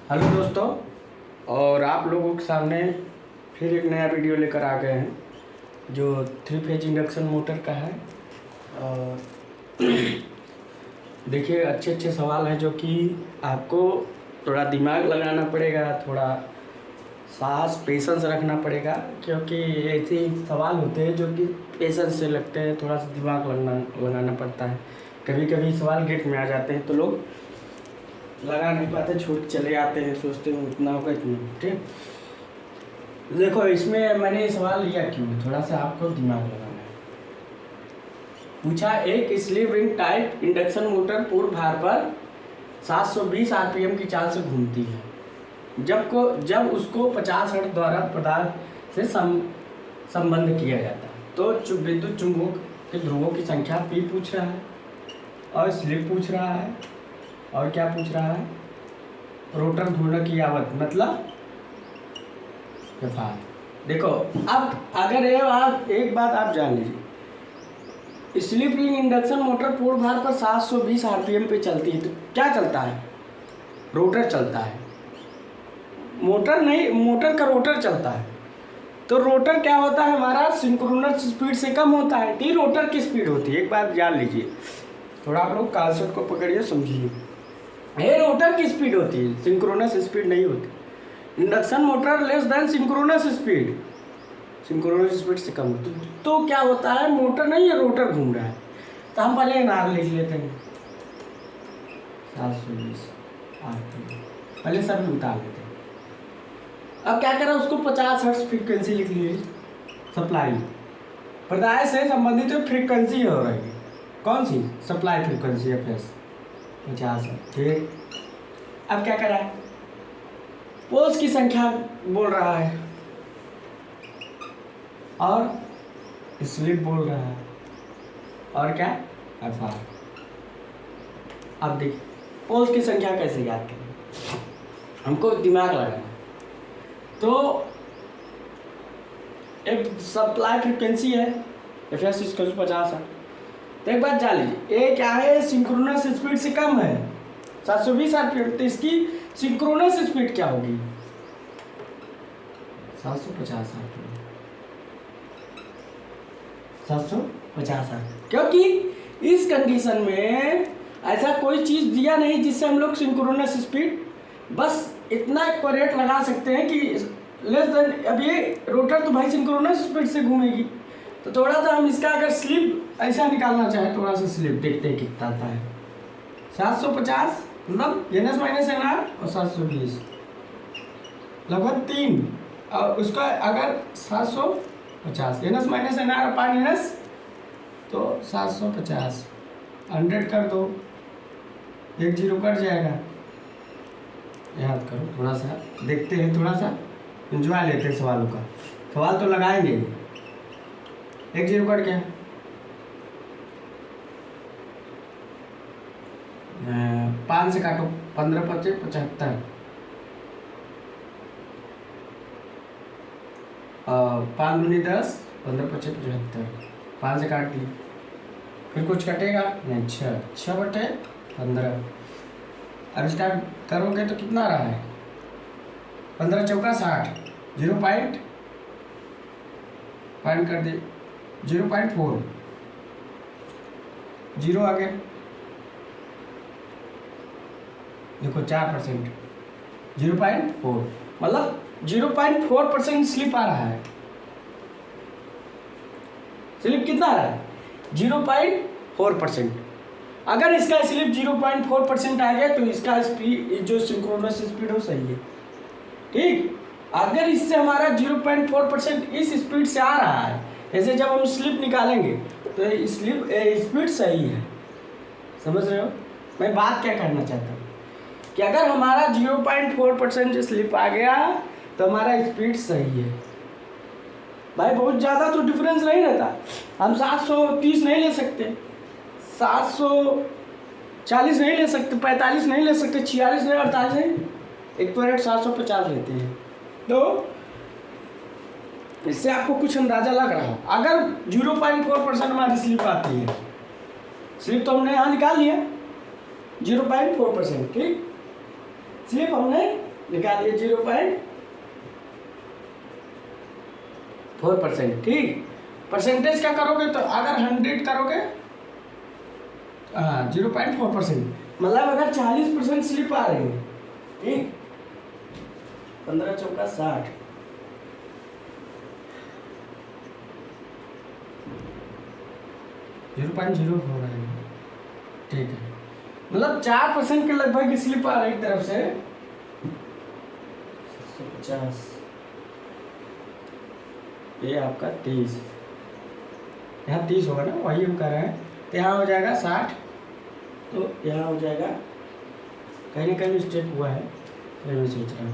Hello दोस्तों, और आप लोगों के सामने फिर एक नया वीडियो लेकर आ गए हैं जो 3 फेज इंडक्शन मोटर का है। और देखिए, अच्छे अच्छे सवाल हैं जो कि आपको थोड़ा दिमाग लगाना पड़ेगा, थोड़ा साहस पेशेंस रखना पड़ेगा, क्योंकि ऐसे सवाल होते हैं जो कि पेशेंस से लगते हैं, थोड़ा सा दिमाग लगाना पड़ता है। कभी कभी सवाल गेट में आ जाते हैं तो लोग लगा नहीं पाते, छूट चले आते हैं, सोचते हैं इतना होगा इतना। ठीक, देखो इसमें मैंने सवाल लिया क्यों, थोड़ा सा आपको दिमाग लगाना है। पूछा, एक sleeve ring type induction motor पूर्ण भार पर 720 आरपीएम की चाल से घूमती है। जब उसको 50 हर्ट्ज द्वारा पदार्थ से संबंध किया जाता है तो विद्युत चुंबक के ध्रुवों की संख्या पी पूछ रहा है, और स्लिप पूछ रहा है, और क्या पूछ रहा है, रोटर घूमने की आवत मतलब फार। देखो, अब अगर एक बात आप जान लीजिए, स्लिप रिंग इंडक्शन मोटर पूर्ण भार पर 720 आरपीएम पे चलती है तो क्या चलता है? रोटर चलता है, मोटर नहीं, मोटर का रोटर चलता है। तो रोटर क्या होता है हमारा, सिंक्रोनस स्पीड से कम होता है। टी रोटर की स्पीड होती है, एक बात जान लीजिए, थोड़ा आप लोग कांसेप्ट को पकड़िए, समझिए। ये रोटर की स्पीड होती है, सिंक्रोनस स्पीड नहीं होती। Induction motor less than synchronous speed, synchronous speed से कम। तो क्या होता है, मोटर नहीं है, रोटर घूम रहा है। तो हम पहले एनआर लिख लेते हैं 720 आरपीएम, पहले सब उतार लेते हैं। अब क्या करा, उसको 50 हर्ट्ज फ्रीक्वेंसी लिख लीजिए। सप्लाई प्रदाय से संबंधित जो फ्रीक्वेंसी हो रही है, कौन सी? सप्लाई फ्रीक्वेंसी एफ एस 50 है। ठीक, अब क्या करा है, पोल्स की संख्या बोल रहा है और स्लिप बोल रहा है, और क्या, एफ आर। अब देखिए, पोल्स की संख्या कैसे याद करें, हमको दिमाग लगाना। तो एक सप्लाई फ्रीक्वेंसी है एफ एस इसका 50 है। तो एक बात जान लीजिए, ये क्या है, सिंक्रोनस स्पीड से कम है 720 आरपीएम। तो इसकी सिंक्रोनस स्पीड क्या होगी? 750 आरपीएम, 750 आरपीएम। क्योंकि इस कंडीशन में ऐसा कोई चीज़ दिया नहीं जिससे हम लोग सिंक्रोनस स्पीड, बस इतना रेट लगा सकते हैं कि लेस देन। अब ये रोटर तो भाई सिंक्रोनस स्पीड से घूमेगी, तो थोड़ा सा हम इसका अगर स्लिप ऐसा निकालना चाहे, थोड़ा सा स्लिप देखते हैं कितना आता है। 750 मतलब N S minus N R, और 720 लगभग 3, और उसका अगर 750 N S minus N R पान एन एस, तो 750 100 कर दो, 1 0 कट जाएगा। याद करो, थोड़ा सा देखते हैं, थोड़ा सा एंजॉय लेते हैं सवालों का। सवाल तो लगाएंगे, 1 0 कट गया, 5 से काटो, 15 25 75, 5 दूनी 10, 15 25 75, 5 से काट दी। फिर कुछ कटेगा नहीं, 6 बटे 15। अब स्टार्ट करोगे तो कितना रहा है, 15 चौका 60, 0 पॉइंट कर दे, 0.4, 0 आगे देखो 4%, 0.4 मतलब 0.4% स्लिप आ रहा है। स्लिप कितना आ रहा है? 0.4%। अगर इसका स्लिप 0.4% आ गया तो इसका स्पीड, जो सिंक्रोनस स्पीड हो, सही है। ठीक, अगर इससे हमारा 0.4% इस स्पीड से आ रहा है, जैसे जब हम स्लिप निकालेंगे तो स्पीड सही है। समझ रहे हो मैं बात क्या करना चाहता हूँ, कि अगर हमारा 0.4% स्लिप आ गया तो हमारा स्पीड सही है। भाई बहुत ज़्यादा तो डिफरेंस नहीं रहता, हम 730 नहीं ले सकते, 740 नहीं ले सकते, 45 नहीं ले सकते, 46 नहीं, 48 नहीं, एक तो रेट 750 लेते हैं। तो इससे आपको कुछ अंदाज़ा लग रहा हो। अगर 0.4% हमारी स्लिप आती है, स्लिप तो हमने यहाँ निकाल लिया 0.4%, ठीक, स्लिप हमने निकालिए 0.4%। ठीक, परसेंटेज क्या करोगे तो अगर 100 करोगे, हाँ 0.4%, मतलब अगर 40% स्लिप आ रही है, ठीक, 15 चौका 60, 0.0 हो रहा है, ठीक है, मतलब 4% के लगभग स्लिप आ रही है एक तरफ से 750, ये आपका 30, यहाँ 30 होगा ना, वही हम कर रहे हैं, तो यहाँ हो जाएगा 60, तो यहाँ हो जाएगा, कहीं ना कहीं मिस्टेक हुआ है, तो मैं सोच रहा हूँ,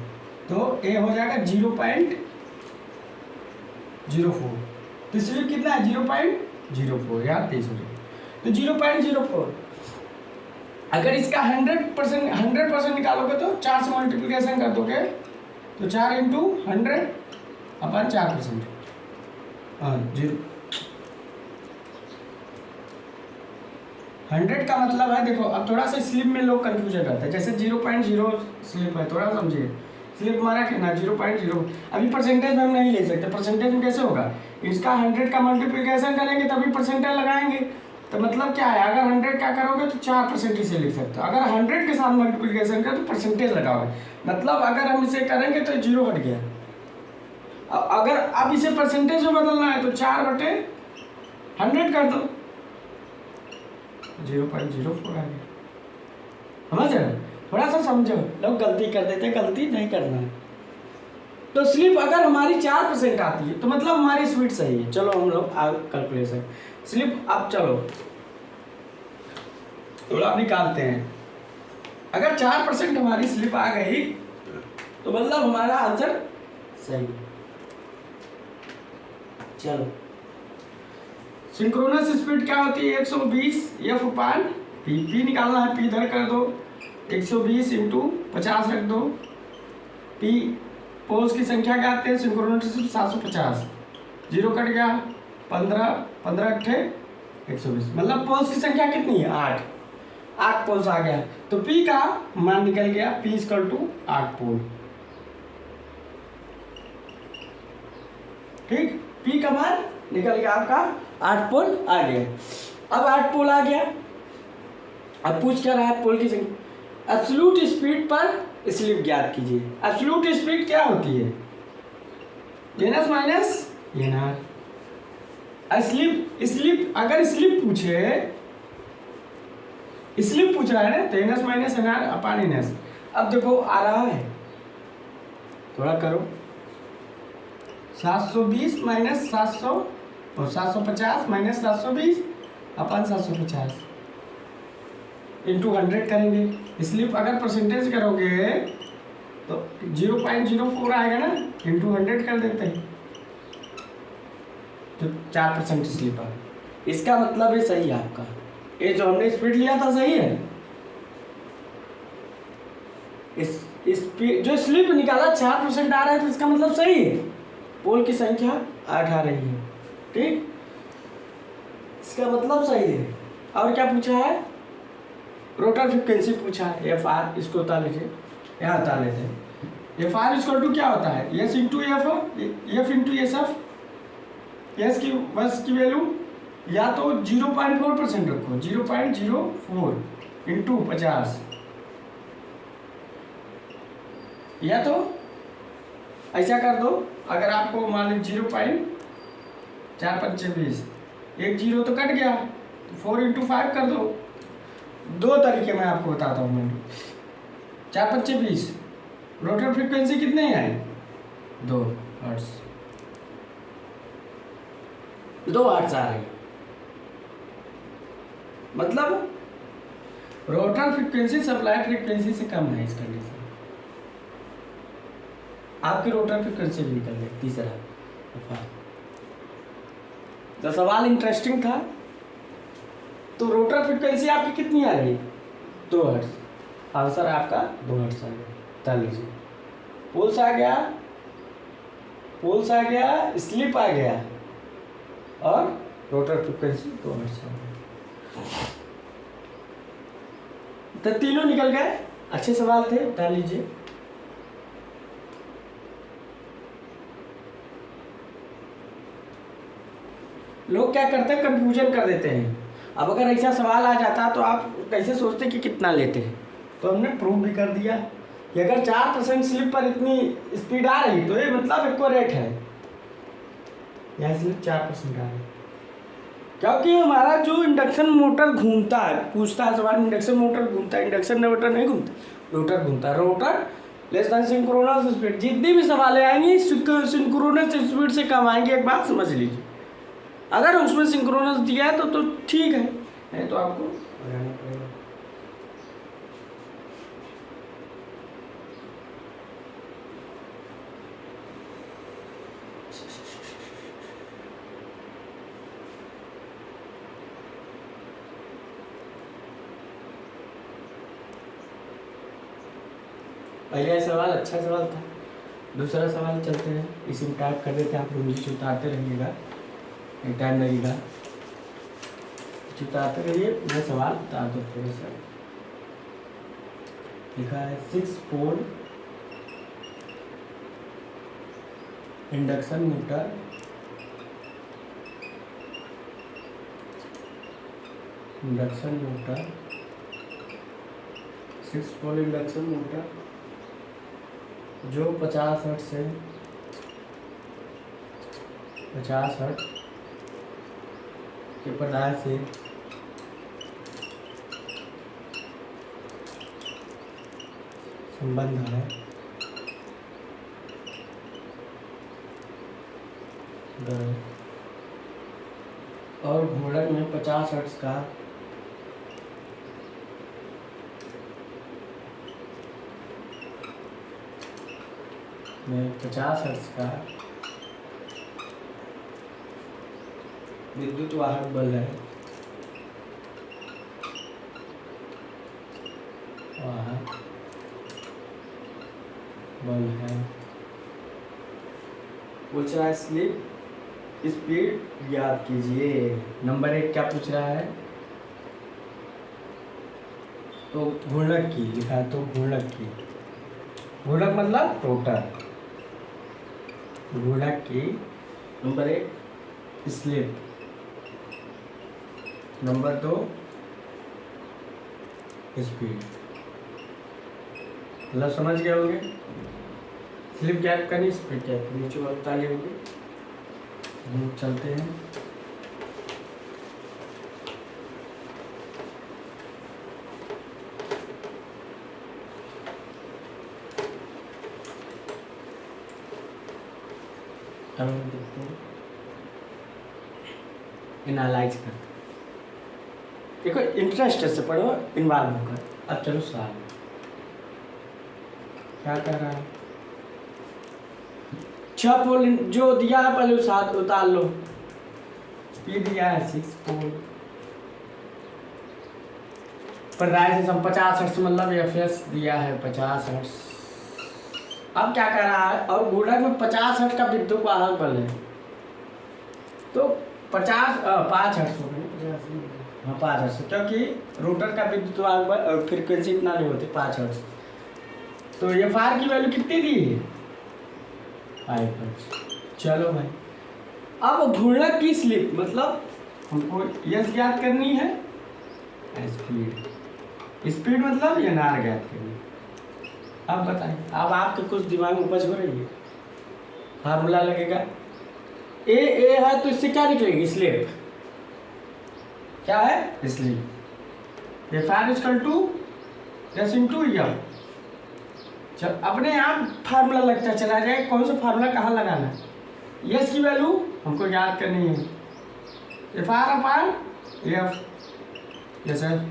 तो ये हो जाएगा 0.04, तो स्लिप कितना है 0.04, यहाँ 30 हो जाएगा, तो 0.04, अगर इसका 100% निकालोगे तो 4 से मल्टीप्लिकेशन कर दोगे, तो 4 × 100/4%, हाँ 100 का मतलब है, देखो अब थोड़ा सा स्लिप में लोग कंफ्यूजन रहता है, जैसे 0.0 स्लिप है, थोड़ा समझिए, स्लिप हमारा कितना 0.0, अभी परसेंटेज में हम नहीं ले सकते, परसेंटेज में कैसे होगा, इसका 100 का मल्टीप्लिकेशन करेंगे तभी परसेंटेज लगाएंगे, तो मतलब क्या है, अगर 100 क्या करोगे तो 4% इसे लिख सकते हो, अगर 100 के साथ मल्टीप्लिकेशन करो तो परसेंटेज लगाओगे, मतलब अगर हम इसे करेंगे तो 0 हट गया, अगर अब इसे परसेंटेज में बदलना है तो 4/100 कर दो, 0.04 आ गया, समझ रहे हो, थोड़ा सा समझो, लोग गलती कर देते, गलती नहीं करना है, तो स्लिप अगर हमारी 4% आती है तो मतलब हमारी स्पीड सही है, चलो हम लोग कैलकुलेशन स्लिप, अब चलो थोड़ा निकालते हैं, अगर 4% हमारी स्लिप आ गई तो मतलब हमारा आंसर सही, चलो सिंक्रोनस स्पीड क्या होती है 120 F/p, p निकालना है, p इधर कर दो, 120 × 50 रख दो, p पोल्स की संख्या क्या आते हैं सिंक्रोनस 750, 0 कट गया, 15 अट्ठे 120, मतलब पोल्स की संख्या कितनी है 8 पोल्स आ गया, तो p का मान निकल गया, p = 8 पोल, ठीक, p का मान निकल गया आपका 8 पोल आ गया, अब 8 पोल आ गया, अब पूछ क्या रहा है पोल की संख्या, एब्सोल्यूट स्पीड पर स्लिप ज्ञात कीजिए, एब्सोल्यूट स्पीड क्या होती है NS - NR, स्लिप अगर स्लिप पूछ रहा है ना तो NS - NR/NS, अब देखो आ रहा है, थोड़ा करो, 720 - 700 और 750 - 720/750 × 100 करेंगे, स्लिप अगर परसेंटेज करोगे तो 0.04 आएगा ना, × 100 कर देते हैं, तो 4% स्लिप आ, इसका मतलब ये सही है आपका, ये जो हमने स्पीड लिया था सही है, इस स्पीड जो स्लिप निकाला 4% आ रहा है तो इसका मतलब सही है, पोल की संख्या 8 आ रही है, ठीक, इसका मतलब सही है, और क्या पूछा है, रोटर फ्रिक्वेंसी पूछा है, FR, इसको उतार लीजिए, यहाँ उतार लेते हैं, FR = क्या होता है, S × F, F × SF, S की बस की वैल्यू या तो 0.4% रखो, 0.04 × 50, या तो ऐसा कर दो, अगर आपको मान लीजिए 0.425, एक 0 तो कट गया, तो 4 × 5 कर दो, दो तरीके मैं आपको बताता हूँ, मैं 4×5 = 20, रोटर फ्रीक्वेंसी कितने है 2 हर्ट्ज, 2 हर्ट्ज आ रही, मतलब रोटर फ्रीक्वेंसी सप्लाई फ्रीक्वेंसी से कम है, इस कंडीशन आपकी रोटर फ्रीक्वेंसी भी निकल गई, तीसरा, तो सवाल इंटरेस्टिंग था, तो रोटर फ्रीक्वेंसी आपकी कितनी आ रही 2 हर्ट्ज, आंसर आपका 2 हर्ट्ज आ गया, बता लीजिए, पोल्स आ गया, स्लिप आ गया, और रोटर फ्रीक्वेंसी 2 हर्ट्ज आ गया, तो तीनों निकल गए, अच्छे सवाल थे, बता लीजिए। लोग क्या करते हैं, कंफ्यूजन कर देते हैं। अब अगर ऐसा सवाल आ जाता तो आप कैसे सोचते कि कितना लेते हैं। तो हमने प्रूव भी कर दिया कि अगर 4% स्लिप पर इतनी स्पीड आ रही तो ये मतलब एक्यूरेट है, यह स्लिप 4% आ रही। क्योंकि हमारा जो इंडक्शन मोटर घूमता है, पूछता है सवाल इंडक्शन मोटर घूमता है, इंडक्शन मोटर नहीं घूमता, रोटर घूमता है। Rotor less than synchronous speed, जितनी भी सवालें आएंगी सिंक्रोनस स्पीड से कम आएंगे, एक बात समझ लीजिए। अगर उसमें सिंक्रोनस दिया है तो ठीक है, नहीं तो आपको लगाना पड़ेगा। पहले सवाल अच्छा सवाल था, दूसरा सवाल चलते हैं, इसी में टाइप कर देते हैं, आप लोग नीचे उतारते रहिएगा, टाइम लगेगा, उतारते रहिए। मैं सवाल उतार दो थोड़ा सा। लिखा है 6 पोल इंडक्शन मोटर इंडक्शन मोटर 6 पोल इंडक्शन मोटर जो 50 हर्ट्ज से 50 हर्ट्ज के पदार्थ से संबंध है, और घोड़क में 50 हर्ट्ज का में 50 हर्ट्ज का विद्युत वाहक बल है, वाहक बल है। पूछ रहा है स्लिप स्पीड याद कीजिए। नंबर 1 क्या पूछ रहा है, तो घूर्णक की लिखा है, तो घूर्णक की, घूर्णक मतलब रोटर, घूर्णक की। Number 1 slip, number 2 speed. मतलब समझ गए होंगे, स्लिप क्या करनी, स्पीड क्या करनी, नीचे बता लिए होंगे। हम चलते हैं, देखते हैं, एनालाइज करते हैं। देखो इंटरेस्ट से पढ़ो, इन्वॉल्व होकर। अब चलो सवाल क्या कर रहा है, 6 पोल जो दिया है पहले साथ उतार लो। स्पीड दिया है 6 पोल पर राय से सम 50 हर्ट्ज, मतलब एफएस दिया है 50 हर्ट्ज। अब क्या कर रहा है, और घूर्णक में 50 हर्ट्ज का विद्युत वाहक बल है, तो 5 हर्ट्ज हो गए, हाँ 5 हर्ट्ज, क्योंकि रोटर का विद्युत वाहक बल फ्रीक्वेंसी इतना नहीं होती 5 हर्ट्ज। तो ये फार की वैल्यू कितनी दी है, 5 हर्ट्ज। चलो भाई, अब घूर्णक की स्लिप, मतलब हमको यस ज्ञात करनी है, स्पीड, स्पीड मतलब ये नार ज्ञात करनी। अब बताइए, अब आपके कुछ दिमाग में उपज हो रही है, फार्मूला लगेगा, ए है तो इससे क्या निकलेगी, स्लिप, क्या है, slip, F R equal to S into M. चल अपने आप फार्मूला लगता चला जाए, कौन सा फार्मूला कहाँ लगाना है, यस की वैल्यू हमको याद करनी है, F R upon F, yes sir,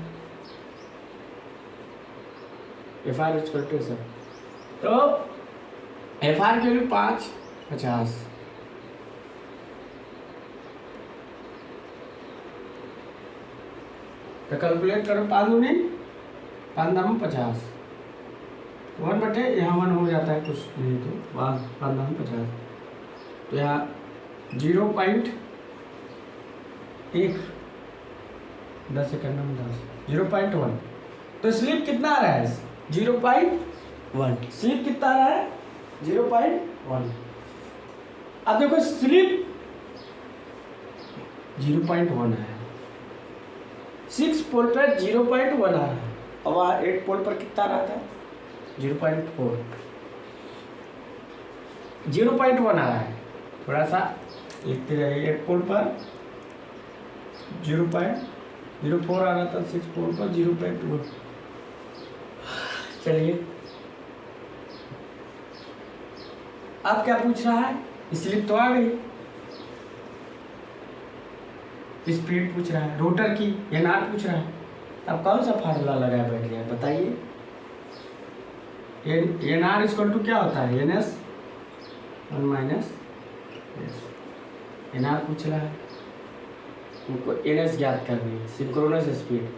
F R equal to sir, तो एफ आर की वैल्यू 5/50, तो कैलकुलेट करो, 5 दूनी 5×50, 1/, यहाँ 1 हो जाता है कुछ नहीं तो 5×50, तो यहाँ 0.1, 10 सेकंड में 10, 0.1, तो स्लिप कितना आ रहा है, 0.1, स्लिप कितना आ रहा है, 0.1। अब देखो स्लिप 0.1 आया। 6 पोल पर 0.1 आ रहा है, और वहाँ 8 पोल पर कितना रहा था? 0.4। 0.1 आ रहा है, थोड़ा सा लिखते जाइए। 8 पोल पर 0.04 आ रहा था, 6 पोल पर 0.1। चलिए, अब क्या पूछ रहा है? स्लिप तो आ गई, स्पीड पूछ रहा है, रोटर की एनआर पूछ रहा है। अब कौन सा फार्मूला लगाया बैठ गया बताइए? एनआर इक्वल टू क्या होता है? NS 1 minus S. एनआर पूछ रहा है, हमको एनएस ज्ञात करनी है, सिंक्रोनस स्पीड।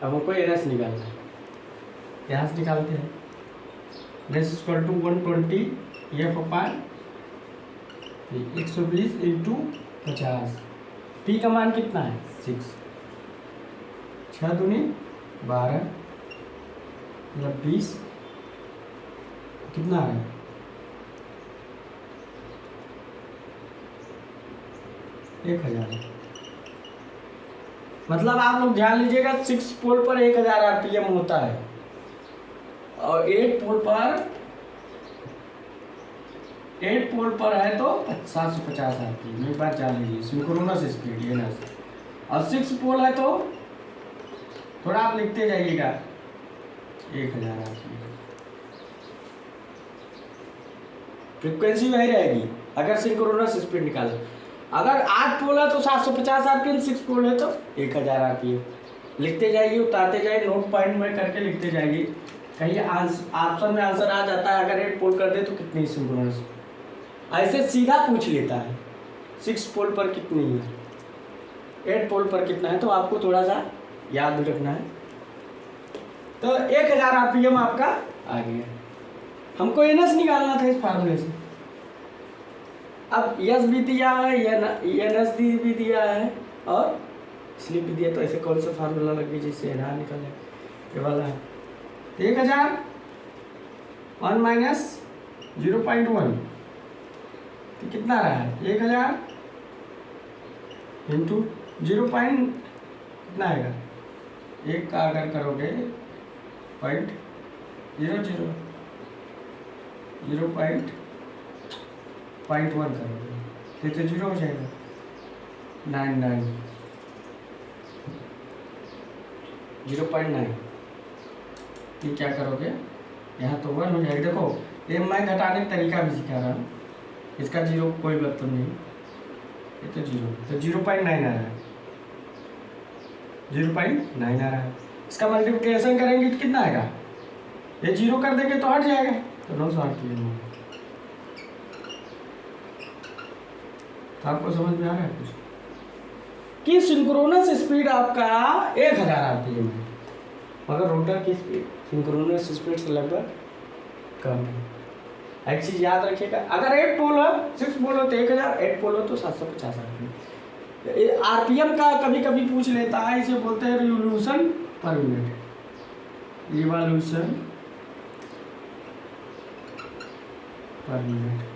अब हमको एनएस निकालना है, यहाँ से निकालते हैं। NS equal to 120 F upon 120 into 50। P का मान कितना है? 6। 6 दूनी 12 मतलब 20। कितना आ रहा है? 1000। मतलब आप लोग ध्यान लीजिएगा, 6 पोल पर 1000 आरपीएम होता है, और 8 पोल पर है तो 750 आरपीएम। एक बार जान लीजिए, सिंक्रोनस स्पीड ये ना। और 6 पोल है तो थोड़ा आप लिखते जाइएगा, 1000 आरपीएम। फ्रीक्वेंसी वही रहेगी अगर सिंक्रोनस स्पीड निकाले। अगर 8 पोल है तो 750 आरपीएम, 6 पोल है तो 1000 आरपीएम। लिखते जाइए, उतारते जाइए, नोट पॉइंट में करके लिखते जाइए। कहीं ऑप्शन में आंसर आ जाता है, अगर 8 पोल कर दे तो कितनी सिंक्रोनस, ऐसे सीधा पूछ लेता है। 6 पोल पर कितनी है, 8 पोल पर कितना है, तो आपको थोड़ा सा याद भी रखना है। तो 1000 आरपीएम आपका आ गया। हमको एनएस निकालना था इस फार्मूले से। अब यस भी दिया है, एनएस भी दिया है, और स्लिप भी दिया, तो ऐसे कौन सा फार्मूला लगे जिससे एनआर निकले? ये वाला है। 1000 1 माइनस 0.1 तो कितना रहा है? 1000 इंटू 0. कितना आएगा? 1 का अगर करोगे 0.00 0.1 करोगे तो 0 हो जाएगा। 99 0.9। ये क्या करोगे? यहाँ तो 1 हो जाएगा। देखो, ये मैं घटाने का तरीका भी सिखा रहा हूँ। इसका 0 कोई मतलब नहीं, ये तो 0, तो 0.9 आ रहा है। 0.9 आ रहा है। इसका मल्टीप्लिकेशन करेंगे तो कितना आएगा? ये 0 कर देंगे तो हट जाएगा, तो 900 आरपीएम। तो आपको समझ में आ रहा है कुछ कि सिंक्रोनस स्पीड आपका 1000 आरपीएम है, मगर रोटर की स्पीड सिंक्रोनस स्पीड से लगभग कम है। एक चीज़ याद रखिएगा, अगर 8 पोल हो, 6 पोल हो तो 1000, 8 पोल हो तो 750 आरपीएम। आरपीएम का कभी कभी पूछ लेता है, इसे बोलते हैं रिवोल्यूशन पर मिनट। रिवॉल्यूशन पर मिनट।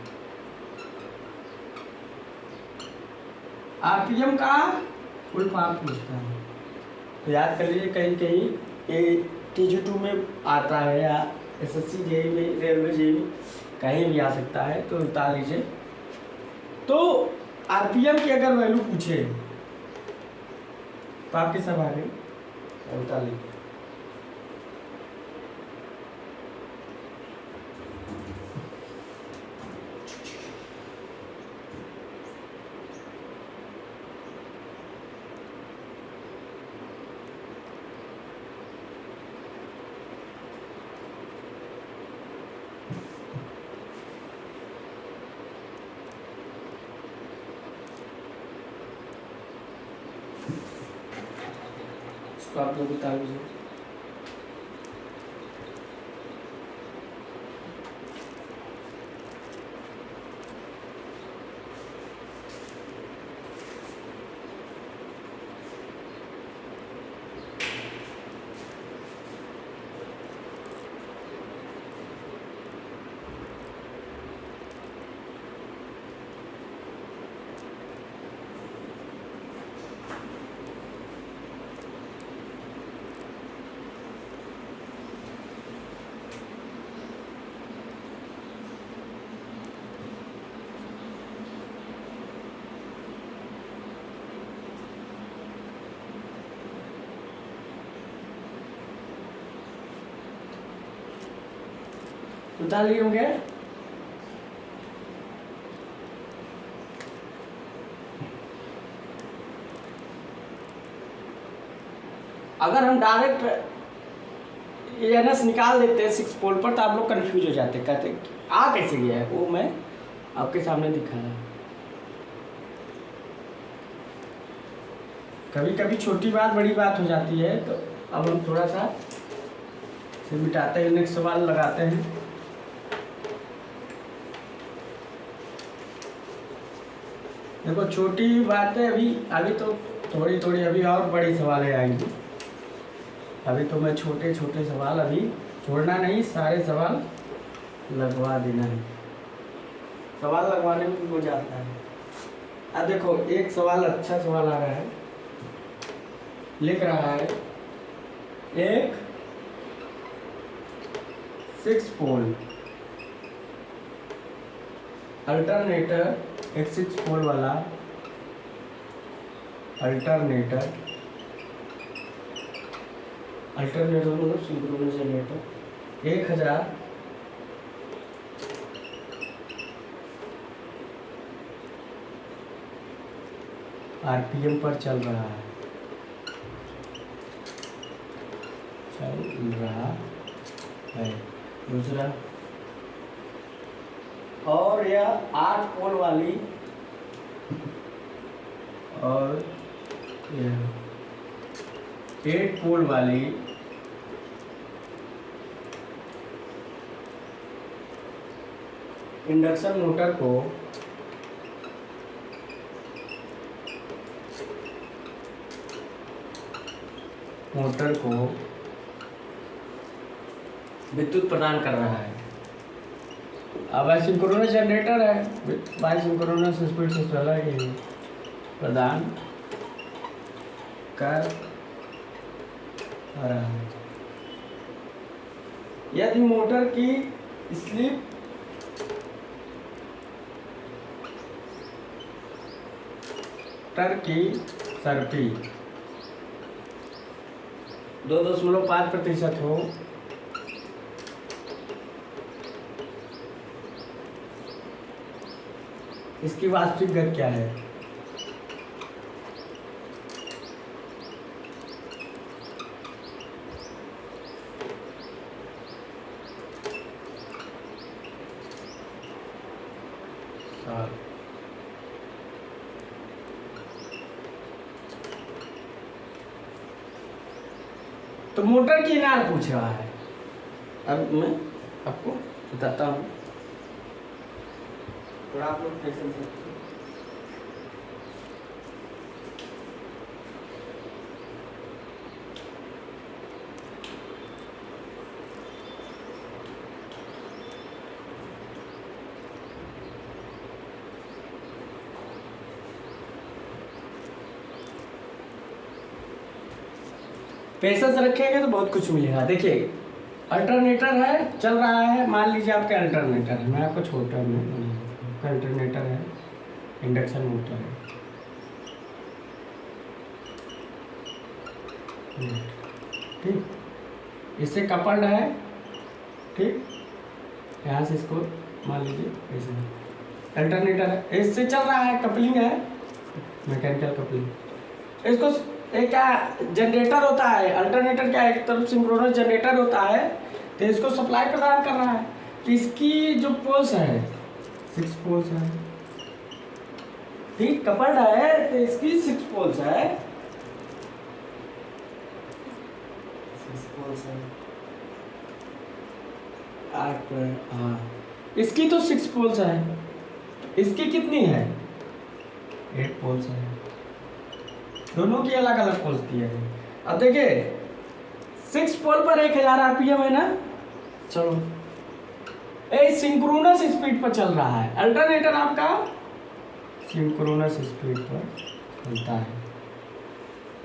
आरपीएम का फुल फॉर्म पूछता है, तो याद कर लीजिए। कहीं कहीं ये TG2 में आता है, या SSC जेई में, रेलवे जेई में, कहीं भी आ सकता है, तो उतार लीजिए। तो आरपीएम की अगर वैल्यू पूछे तो आपके सब आ गए, उतार लीजिए। तो आप लोग बता दीजिए। उतार लिए होंगे। अगर हम डायरेक्ट ENS निकाल देते हैं 6 पोल पर तो आप लोग कंफ्यूज हो जाते, कहते आ कैसे गया है, वो मैं आपके सामने दिखाया। कभी कभी छोटी बात बड़ी बात हो जाती है, तो अब हम थोड़ा सा इसे मिटाते हैं, नेक्स्ट सवाल लगाते हैं। देखो छोटी बातें अभी तो थोड़ी थोड़ी, अभी और बड़ी सवालें आएंगी। अभी तो मैं छोटे छोटे सवाल, अभी छोड़ना नहीं, सारे सवाल लगवा देना है। सवाल लगवाने में हो जाता है। अब देखो एक सवाल, अच्छा सवाल आ रहा है, लिख रहा है एक 6 पोल अल्टरनेटर, एक 6 पोल वाला अल्टरनेटर मतलब सिंक्रोनस जनरेटर 1000 RPM पर चल रहा है, दूसरा, और यह 8 पोल वाली और यह 8 पोल वाली इंडक्शन मोटर को विद्युत प्रदान कर रहा है। अब सिंक्रोनस जनरेटर है, बाई सिंक्रोनस स्पीड से चला ही प्रदान कर रहा है। यदि मोटर की स्लिप टर की सर्पी 2.5% हो, इसकी वास्तविक गति क्या है? तो मोटर की नार पूछ रहा है। अब मैं आपको बताता हूँ, थोड़ा आप लोग पेशेंस रखिए। पेशेंस रखेंगे तो बहुत कुछ मिलेगा। देखिए अल्टरनेटर है, चल रहा है, मान लीजिए आपका अल्टरनेटर है, मैं आपको छोटा में अल्टरनेटर है, इंडक्शन मोटर है, ठीक, इससे कपल्ड है, ठीक, यहाँ से इसको मान लीजिए ऐसे अल्टरनेटर है, इससे चल रहा है, कपलिंग है, मैकेनिकल कपलिंग। इसको एक क्या जनरेटर होता है, अल्टरनेटर क्या एक तरफ सिंक्रोनस जनरेटर होता है, तो इसको सप्लाई प्रदान कर रहा है। तो इसकी जो पोल्स है 6 पोल्स है, ठीक, कपल्ड है, तो इसकी 6 पोल्स है, 6 पोल्स है। हाँ, इसकी तो 6 पोल्स है, इसकी कितनी है? 8 पोल्स है, दोनों की अलग अलग पोल्स दिए हैं। अब देखिए 6 पोल पर 1000 RPM है ना, चलो ये सिंक्रोनस स्पीड पर चल रहा है, अल्टरनेटर आपका सिंक्रोनस स्पीड पर चलता है,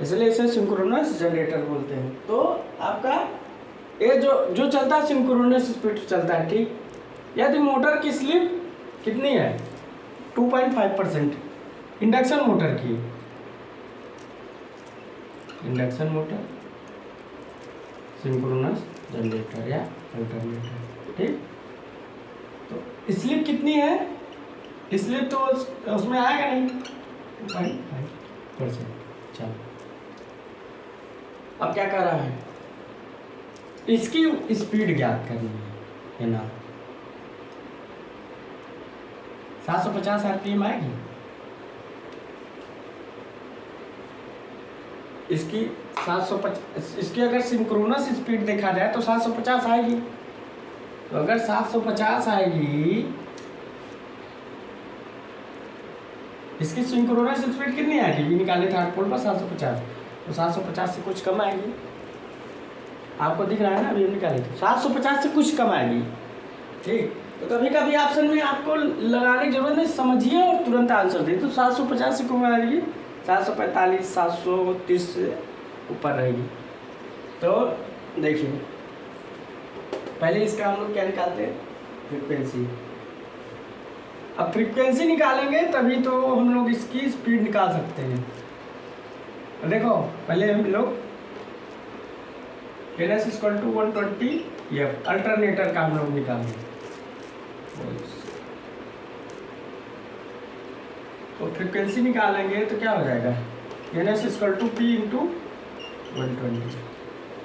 इसलिए इसे सिंक्रोनस जनरेटर बोलते हैं। तो आपका ये जो चलता है सिंक्रोनस स्पीड पर चलता है, ठीक। यदि मोटर की स्लिप कितनी है? 2.5%, इंडक्शन मोटर की, इंडक्शन मोटर सिंक्रोनस जनरेटर या अल्टरनेटर, ठीक। तो स्लिप कितनी है, स्लिप तो उसमें आएगा नहीं, 2.5%। चलो अब क्या कर रहा है, इसकी स्पीड ज्ञात करनी है ना। 750 आरपीएम आएगी इसकी, 750। इसकी अगर सिंक्रोनस स्पीड देखा जाए तो 750 आएगी। तो अगर 750 आएगी, इसकी सिंक्रोनस स्पीड कितनी आएगी, ये निकाले थे आउटपुट पर 750, तो 750 से कुछ कम आएगी। आपको दिख रहा है ना, अभी हम निकाले थे 750 से कुछ कम आएगी। ठीक, तो कभी कभी ऑप्शन में आपको लगाने की जरूरत नहीं, समझिए और तुरंत आंसर दे। तो 750 से कम आएगी, 745, 730 से ऊपर रहेगी। तो देखिए पहले इसका हम लोग क्या निकालते हैं, फ्रीक्वेंसी। अब फ्रीक्वेंसी निकालेंगे तभी तो हम लोग इसकी स्पीड निकाल सकते हैं। देखो पहले हम लोग NS = 120 F अल्टरनेटर का हम लोग निकालेंगे। तो फ्रीक्वेंसी निकालेंगे तो क्या हो जाएगा, NS = P × 120।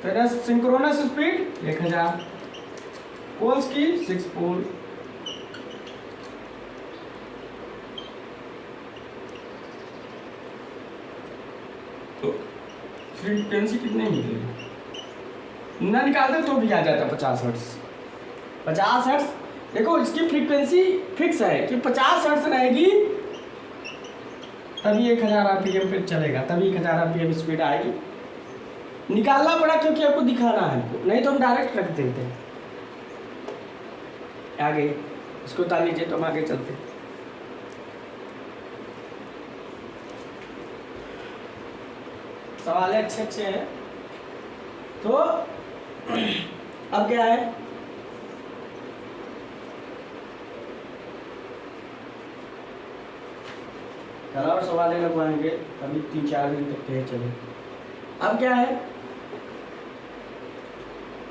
तो NS सिंक्रोनस स्पीड 1000, पोल्स की 6 पोल, तो फ्रीक्वेंसी कितने मिलेगी, ना निकालते तो भी आ जाता 50 हर्ट्ज। 50 हर्ट्ज, देखो इसकी फ्रीक्वेंसी फिक्स है कि 50 हर्ट्ज रहेगी, तभी 1000 आरपीएम पे चलेगा, तभी 1000 आरपीएम स्पीड आएगी। निकालना पड़ा क्योंकि आपको दिखाना है हमको, नहीं तो हम डायरेक्ट रख देते हैं। आगे इसको उतार लीजिए तो हम आगे चलते हैं। सवाल अच्छे हैं। तो अब क्या है, कल और सवाल लगवाएंगे, अभी 3-4 दिन तक के चले। अब क्या है,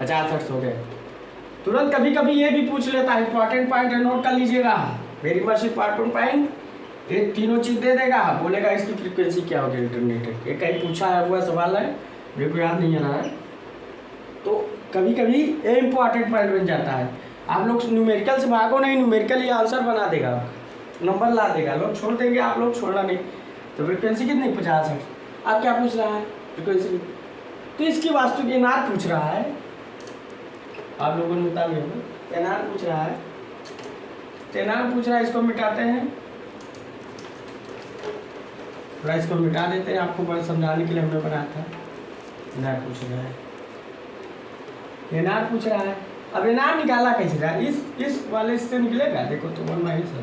50 हर्ट्ज हो गए। तुरंत कभी कभी ये भी पूछ लेता है, इंपॉर्टेंट पॉइंट है, नोट कर लीजिएगा, वेरी मच इंपॉर्टेंट पॉइंट। ये तीनों चीज दे देगा, बोलेगा इसकी फ्रीक्वेंसी क्या होगी अल्टरनेटर। ये कहीं पूछा है हुआ सवाल है, मेरे को याद नहीं आ रहा है। तो कभी कभी ये इंपॉर्टेंट पॉइंट बन जाता है। आप लोग न्यूमेरिकल से भागो नहीं, न्यूमेरिकल ये आंसर बना देगा, नंबर ला देगा, लोग छोड़ देंगे, आप लोग छोड़ना नहीं। तो फ्रीक्वेंसी कितनी, 50 है। आप क्या पूछ रहा है, फ्रीक्वेंसी, तो इसकी वास्तु की एनआर पूछ रहा है, आप लोगों ने बता लिया, एनआर पूछ रहा है, एनआर पूछ रहा है। इसको मिटाते हैं थोड़ा, इसको मिटा देते हैं, आपको बड़ा समझाने के लिए हमने बनाया था। एनआर पूछ रहा है, एनआर पूछ रहा है। अब एनआर निकाला कैसे जाए, इस वाले से निकलेगा, देखो तो 1 -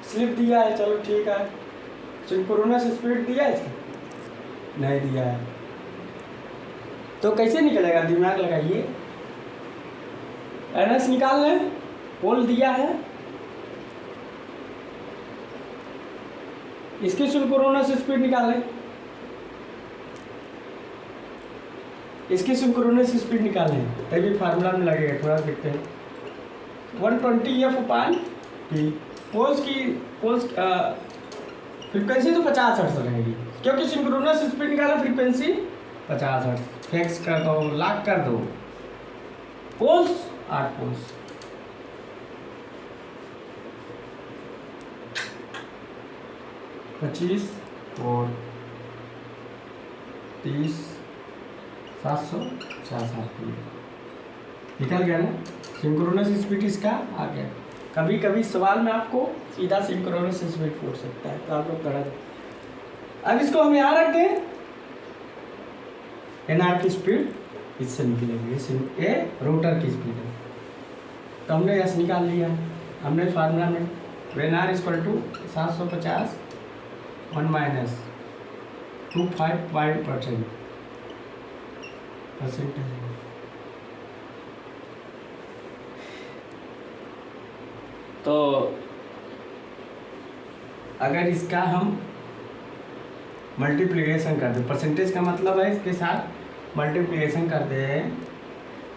स्लिप दिया है, चलो ठीक है। सिंक्रोनस स्पीड दिया है इसका, नहीं दिया है, तो कैसे निकलेगा, दिमाग लगाइए। NS निकाल लें, पोल दिया है, इसकी सिंक्रोनस स्पीड निकाल लें, इसकी सिंक्रोनस स्पीड निकालें, तभी फार्मूला में लगेगा, थोड़ा देखते हैं। 120 F/P। पोल्स फ्रीक्वेंसी तो 50 हर्ट्ज रहेगी, क्योंकि सिंक्रोनस स्पीड निकाला, फ्रीक्वेंसी 50 हर्ट्ज फिक्स कर दो, लॉक कर दो। पोल्स 8 पोल्स, पच्चीस और 30, 750 आरपीएम निकल गया ना। सिंक्रोनस स्पीड इसका आ गया। कभी कभी सवाल में आपको सीधा सिंक्रोनस स्पीड पूछ सकता है, तो आप लोग करा दें। अब इसको हम यहाँ रख दें, एनआर की स्पीड इससे निकलेगी, ये रोटर की स्पीड है। तो हमने एस निकाल लिया, हमने फार्मूला में एनआर = 750 1 - 255% तो अगर इसका हम मल्टीप्लिकेशन कर दें, परसेंटेज का मतलब है इसके साथ मल्टीप्लिकेशन कर दें।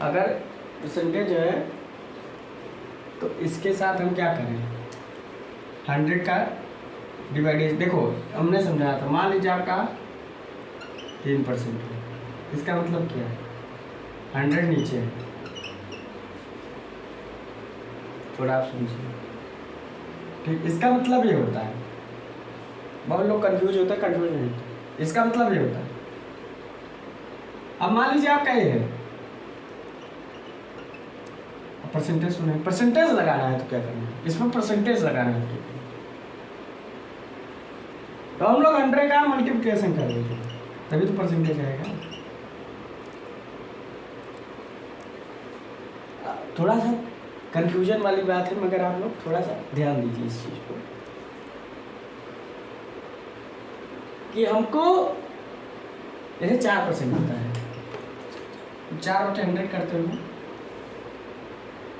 अगर परसेंटेज है, तो इसके साथ हम क्या करें, 100 का डिवाइडेड। देखो हमने समझाया था, मान लीजिए आपका 3% है, इसका मतलब क्या है, 100 नीचे है, थोड़ा आप समझिए, ठीक। इसका मतलब ये होता है, बहुत लोग कंफ्यूज होते हैं, कंफ्यूज नहीं होते, इसका मतलब ये होता है, अब मान लीजिए आपका ये है, परसेंटेज सुने, परसेंटेज लगाना है तो क्या करना है, इसमें परसेंटेज लगाना है, तो हम लोग 100 का मल्टीप्लिकेशन कर देते हैं, तभी तो परसेंटेज आएगा। थोड़ा सा कंफ्यूजन वाली बात है, मगर आप लोग थोड़ा सा ध्यान दीजिए इस चीज़ को, कि हमको जैसे 4% होता है, 4/100 करते हुए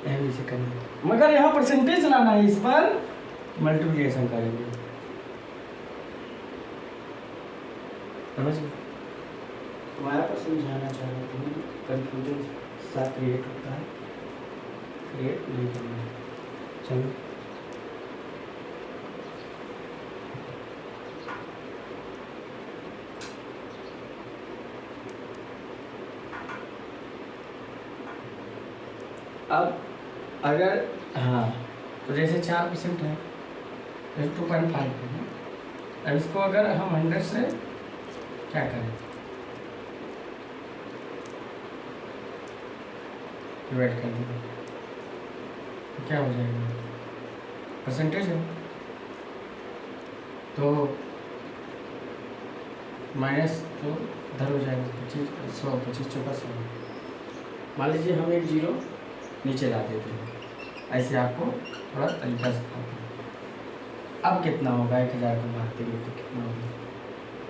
ऐसे से करना, मगर यहाँ परसेंटेज लाना है, इस पर मल्टीप्लिकेशन करेंगे, समझ गए। तुम्हारा पर समझाना चाह रहा हूँ, कंफ्यूजन सा क्रिएट होता है, क्रिएट नहीं करना है। चलो अब अगर, हाँ, तो जैसे 4% है, जैसे 2.5 है, अब इसको अगर हम 100 से क्या करें, डिवाइड कर देंगे, तो क्या हो जाएगा, परसेंटेज है, तो माइनस तो इधर हो जाएगा, 25 100, 25 चौका 100, मान लीजिए हम एक जीरो नीचे ला देते हैं, ऐसे आपको थोड़ा तरीका सिखाते हैं। अब कितना होगा, 1000 को भाग देंगे तो कितना होगा,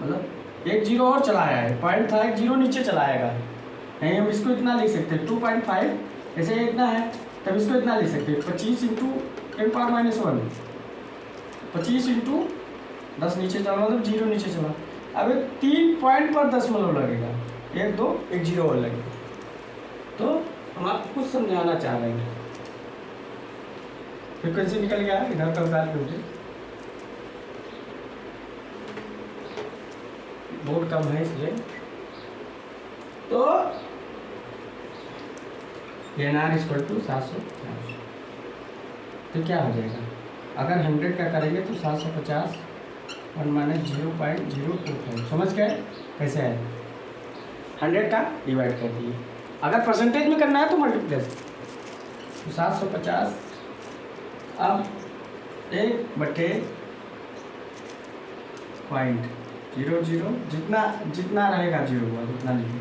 मतलब एक जीरो और चला आया है, पॉइंट था, एक जीरो नीचे चला आएगा, नहीं हम इसको इतना लिख सकते हैं 2.5, जैसे इतना है तब इसको इतना लिख सकते हैं 25 × 10⁻⁻1, 25 × 10 नीचे चला, मतलब जीरो नीचे चला, अब 3 पॉइंट पर दशमलव लगेगा, 1 2 एक जीरो और लगेगा, तो हम आपको कुछ समझाना चाह रहे हैं, फ्रिक्वेंसी निकल गया, इधर का कैलकुलेटर बोर्ड कम है इसलिए, तो NR = 750, तो क्या हो जाएगा, अगर 100 का करेंगे तो 750 1 - 0.025, समझ गए कैसे है, 100 का डिवाइड कर दिए, अगर परसेंटेज में करना है तो मल्टीप्लेस, तो 750, अब 1/.00, जितना रहेगा जीरो हुआ उतना लिखिए,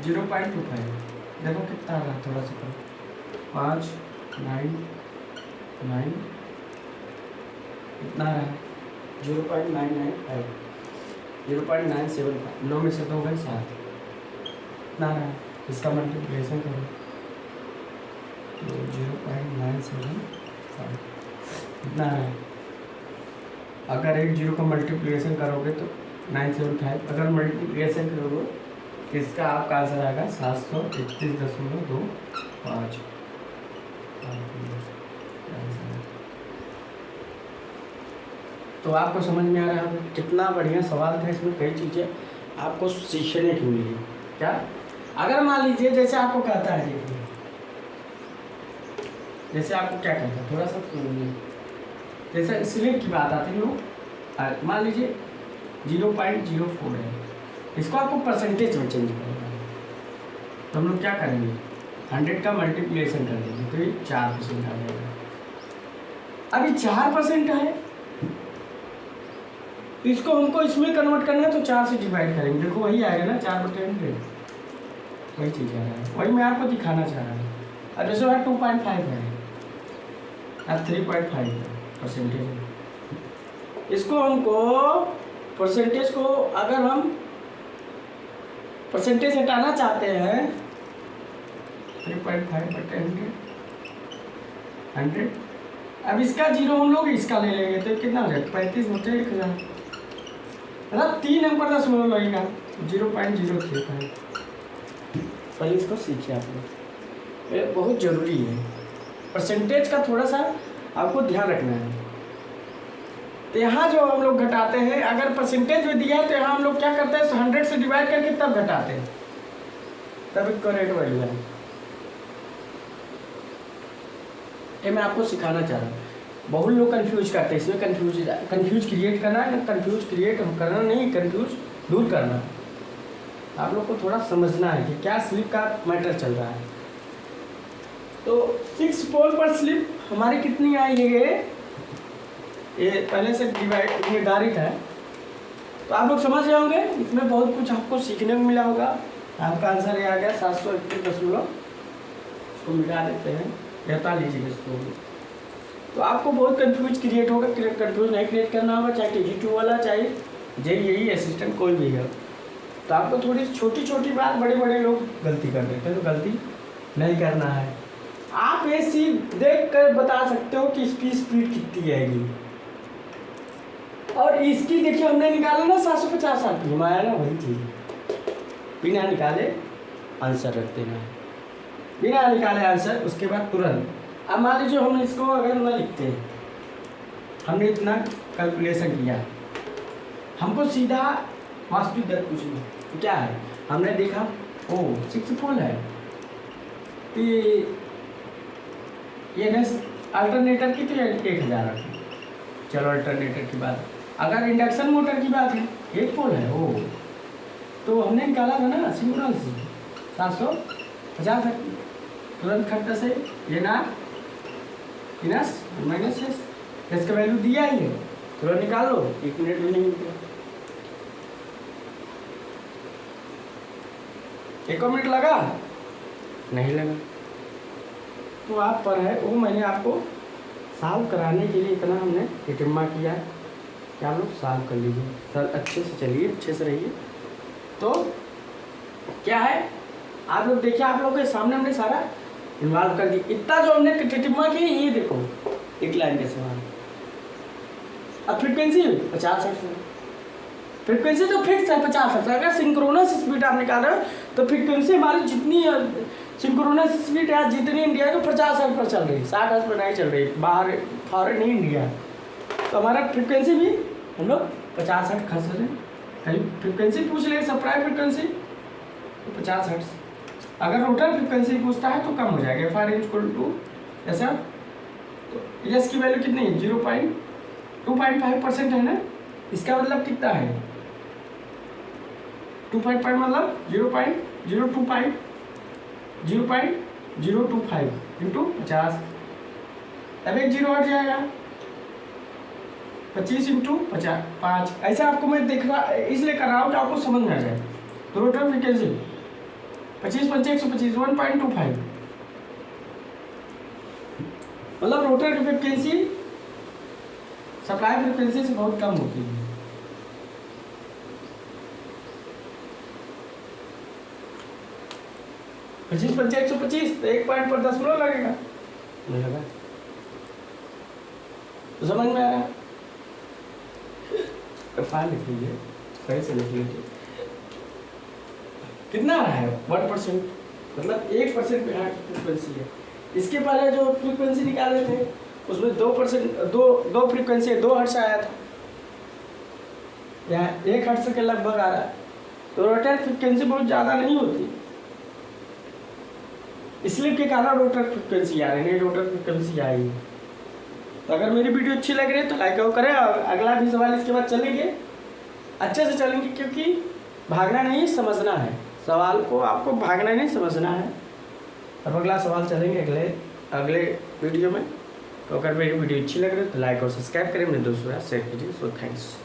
0.25, देखो कितना रहा, थोड़ा सा कम, 5 9 9, इतना रहा, 0.995, 0.975, 9 में से 2 गए 7, इतना रहा, इसका मल्टीप्लिकेशन करो तो 0.975, इतना है, अगर एक जीरो का मल्टीप्लिकेशन करोगे तो 975, अगर मल्टीप्लिकेशन करोगे तो इसका आपका आंसर आएगा 731.25। तो आपको समझ में आ रहा है, कितना बढ़िया सवाल था, इसमें कई चीज़ें आपको सीखने की मिली। क्या, अगर मान लीजिए जैसे आपको कहता है, देखिए जैसे आपको क्या कहता है, थोड़ा सा सुनिए, जैसे स्लिप की बात आती है लोग, मान लीजिए 0.04 है, इसको आपको परसेंटेज में चेंज करना है, तो हम लोग क्या करेंगे, 100 का मल्टीप्लिकेशन कर देंगे, तो ये 4% आ जाएगा। अभी 4% है, इसको हमको इसमें कन्वर्ट करना है, तो 4 से डिवाइड करेंगे, देखो वही आएगा ना, 4/100, वही चीज़ आ रहा है, वही मैं आपको दिखाना चाह रहा हूँ। अब जैसे 2.5 है, अब 3.5 है परसेंटेज, इसको हमको परसेंटेज को अगर हम परसेंटेज हटाना चाहते हैं, 3.5/100, अब इसका जीरो हम लोग इसका ले लेंगे, तो कितना हो जाएगा, 35/1000, मतलब 3 अंक पर दशमलव लगेगा, 0.035। पहले इसको सीखिए आप लोग, ये बहुत ज़रूरी है। परसेंटेज का थोड़ा सा आपको ध्यान रखना है। तो यहाँ जो हम लोग घटाते हैं, अगर परसेंटेज में दिया है तो यहाँ हम लोग क्या करते हैं, 100 से डिवाइड करके तब घटाते हैं, तब एक करेक्ट वैल्यू है। ये मैं आपको सिखाना चाह रहा हूँ। बहुत लोग कंफ्यूज करते हैं, इसमें कंफ्यूज क्रिएट करना है, कंफ्यूज क्रिएट करना नहीं, कंफ्यूज दूर करना। आप लोग को थोड़ा समझना है कि क्या स्लिप का मैटर चल रहा है। तो 6 पोल पर स्लिप हमारी कितनी आई है, ये पहले से डिवाइड निर्धारित है। तो आप लोग समझ गए होंगे, इसमें बहुत कुछ आपको सीखने को मिला होगा। आपका आंसर ये आ गया 721 इसको मिटा देते हैं, 43 इसको। तो आपको बहुत कंफ्यूज क्रिएट होगा, कंफ्यूज नहीं क्रिएट करना होगा, चाहे KG2 वाला, चाहे JEE असिस्टेंट कोई भी है। तो आपको थोड़ी छोटी छोटी बात बड़े बड़े लोग गलती कर देते हैं, तो गलती नहीं करना है। आप ये चीज देख कर बता सकते हो कि इसकी स्पीड कितनी आएगी। और इसकी देखिए हमने निकाला ना 750 RPM आया ना, वही चीज़ बिना निकाले आंसर रख देना है, बिना निकाले आंसर। उसके बाद तुरंत अब मान लीजिए हम इसको अगर न लिखते हैं, हमने इतना कैलकुलेशन किया, हमको सीधा वास्तविक दर पूछनी है, तो क्या है, हमने देखा ओ 6 पोल है, तो ये गैस अल्टरनेटर की तो 1000 है। चलो अल्टरनेटर की बात, अगर इंडक्शन मोटर की बात है, 1 पोल है ओ, तो हमने निकाला था ना सिंक्रोनस 750 है। तुरंत खट्टा से ये ना प्लस माइनस इसका वैल्यू दिया ही है, तुरंत निकाल लो, 1 मिनट में नहीं निकला। 1 मिनट लगा नहीं लगा, तो आप पर है वो। मैंने आपको सॉल्व कराने के लिए इतना हमने डिटम्मा किया, क्या आप लोग सॉल्व कर लीजिए सर, अच्छे से चलिए, अच्छे से रहिए। तो क्या है, आप लोग देखिए, आप लोग के सामने हमने सारा इन्वॉल्व कर दिया। इतना जो हमने डिटम्मा किया, ये देखो एक लाइन के समान। अब फ्रिक्वेंसी 50 हर्ट्ज है, फ्रिक्वेंसी तो फिक्स है 50 हर्ट्ज। अगर सिंक्रोनस स्पीड आप निकाल रहे हो तो फ्रिक्वेंसी हमारी जितनी सिंक्रोनस स्पीड है जितनी इंडिया को 50 हर्ट्ज पर चल रही है, 60 हर्ट्ज पर नहीं चल रही, बाहर फॉरेन नहीं इंडिया। तो हमारा फ्रिक्वेंसी भी हम लोग 50 हर्ट्ज खर्च रहे हैं। कहीं फ्रिक्वेंसी पूछ ले सप्लाई फ्रिक्वेंसी तो 50 हर्ट्ज। अगर रोटर फ्रिक्वेंसी पूछता है तो कम हो जाएगा, FR ऐसा। तो यस की वैल्यू कितनी है, 2.5% है ना, इसका मतलब कितना है 2.5 मतलब 0.025 इंटू 50। अब एक 0 हट जाएगा, 25 इंटू 5। ऐसा आपको मैं देख रहा इसलिए कर रहा हूँ कि आपको समझ में आ जाए। तो रोटर फ्रिक्वेंसी 25 × 5 125 1.25, मतलब रोटर की फ्रिक्वेंसी सप्लाई फ्रिक्वेंसी से बहुत कम होती है। पच्चीस 125 तो 1 पॉइंट पर 10 मिनट लगेगा, नहीं लगा तो समझ में आया। फाइल लिख लीजिए, सही से लिख लीजिए। कितना आ रहा है 1%, मतलब 1% पे फ्रिक्वेंसी है। इसके पहले जो फ्रिक्वेंसी निकाले थे उसमें 2% दो फ्रिक्वेंसी 2 हर्ट्ज आया था, यहाँ 1 हर्ट्ज के लगभग आ रहा है। तो रोटर फ्रिक्वेंसी बहुत ज़्यादा नहीं होती, इसलिए के कारण रोटर फ्रिक्वेंसी आ रही है, नहीं रोटर फ्रिक्वेंसी आई। तो अगर मेरी वीडियो अच्छी लग रही है तो लाइक करें, और अगला भी सवाल इसके बाद चलेंगे, अच्छे से चलेंगे, क्योंकि भागना नहीं समझना है, सवाल को आपको भागना नहीं समझना है। अब अगला सवाल चलेंगे अगले वीडियो में। तो अगर मेरी वीडियो अच्छी लग रही है तो लाइक और सब्सक्राइब करें, मेरे दोस्तों शेयर कीजिए। So thanks.